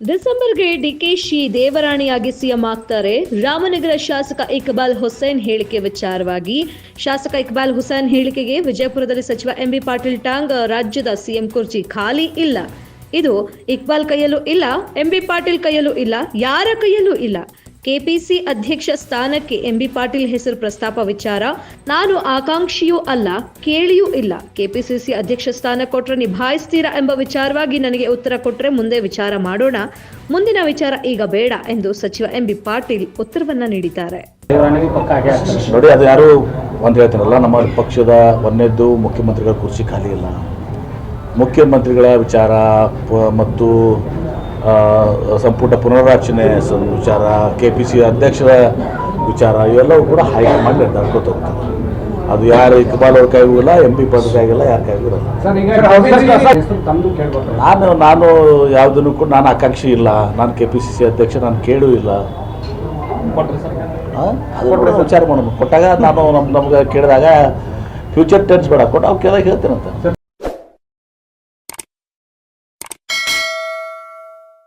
ಡಿಸೆಂಬರ್ಗೆ DKShi ದೇವರಾಣಿಯಾಗಿ CM ಆಗ್ತಾರೆ. ರಾಮನಗರ ಶಾಸಕ ಇಕ್ಬಾಲ್ ಹುಸೇನ್ ಹೇಳಿಕೆ ವಿಚಾರವಾಗಿ ಶಾಸಕ ಇಕ್ಬಾಲ್ ಹುಸೇನ್ ಹೇಳಿಕೆಗೆ ವಿಜಯಪುರದಲ್ಲಿ ಸಚಿವ ಎಂಬಿ ಪಾಟೀಲ್ ಟಾಂಗ್ ರಾಜ್ಯದ ಸಿಎಂ ಕುರ್ಚಿ ಖಾಲಿ ಇಲ್ಲ. ಇದು ಇಕ್ಬಾಲ್ ಕೈಯಲ್ಲೂ ಇಲ್ಲ, ಎಂಬಿ ಪಾಟೀಲ್ ಕೈಯಲ್ಲೂ ಇಲ್ಲ, ಯಾರ ಕೈಯಲ್ಲೂ ಇಲ್ಲ. ಕೆಪಿಸಿ ಅಧ್ಯಕ್ಷ ಸ್ಥಾನಕ್ಕೆ ಎಂಬಿ ಪಾಟೀಲ್ ಹೆಸರು ಪ್ರಸ್ತಾಪ ವಿಚಾರ ನಾನು ಆಕಾಂಕ್ಷಿಯೂ ಅಲ್ಲ, ಕೇಳಿಯೂ ಇಲ್ಲ. ಕೆಪಿಸಿಸಿ ಅಧ್ಯಕ್ಷ ಸ್ಥಾನ ಕೊಟ್ರೆ ನಿಭಾಯಿಸ್ತೀರಾ ಎಂಬ ವಿಚಾರವಾಗಿ ನನಗೆ ಉತ್ತರ ಕೊಟ್ರೆ ಮುಂದೆ ವಿಚಾರ ಮಾಡೋಣ, ಮುಂದಿನ ವಿಚಾರ ಈಗ ಬೇಡ ಎಂದು ಸಚಿವ ಎಂಬಿ ಪಾಟೀಲ್ ಉತ್ತರವನ್ನ ನೀಡಿದ್ದಾರೆ. ನೋಡಿ, ಅದು ಯಾರು ಒಂದು ಹೇಳ್ತಾರಲ್ಲ, ನಮ್ಮ ಪಕ್ಷದ ಒಂದನೇದ್ದು ಮುಖ್ಯಮಂತ್ರಿಗಳ ಕುರ್ಚಿ ಖಾಲಿ ಇಲ್ಲ. ಮುಖ್ಯಮಂತ್ರಿಗಳ ವಿಚಾರ ಮತ್ತು ಸಂಪುಟ ಪುನರ್ರಚನೆ ವಿಚಾರ, ಕೆಪಿಸಿ ಅಧ್ಯಕ್ಷರ ವಿಚಾರ ಇವೆಲ್ಲವೂ ಕೂಡ ಹೈಕಮಾಂಡ್ ನಿರ್ಧಾರಕ್ಕೆ ಹೋಗ್ತಾರೆ. ಅದು ಯಾರು ಇಕ್ಬಾಲ್ ಅವ್ರ ಕೈಗೂ ಇಲ್ಲ, ಎಂಪಿ ಪಾಟೀಲ್ ಕೈಗಿಲ್ಲ, ಯಾರ ಕೈಗೂ ಇಲ್ಲ. ನಾನು ಯಾವುದನ್ನು ಕೂಡ ನಾನು ಆಕಾಂಕ್ಷಿ ಇಲ್ಲ, ನಾನು ಕೆಪಿಸಿಸಿ ಅಧ್ಯಕ್ಷ, ನಾನು ಕೇಳೂ ಇಲ್ಲ. ಅದು ಕೂಡ ವಿಚಾರ ಮಾಡೋಣ. ಕೊಟ್ಟಾಗ ನಾನು ನಮ್ಗೆ ಕೇಳಿದಾಗ ಫ್ಯೂಚರ್ ಟೆನ್ಸ್ ಬೇಡ, ಕೊಟ್ಟು ಅವ್ರು ಕೇಳಿದಾಗ ಹೇಳ್ತೇನಂತ.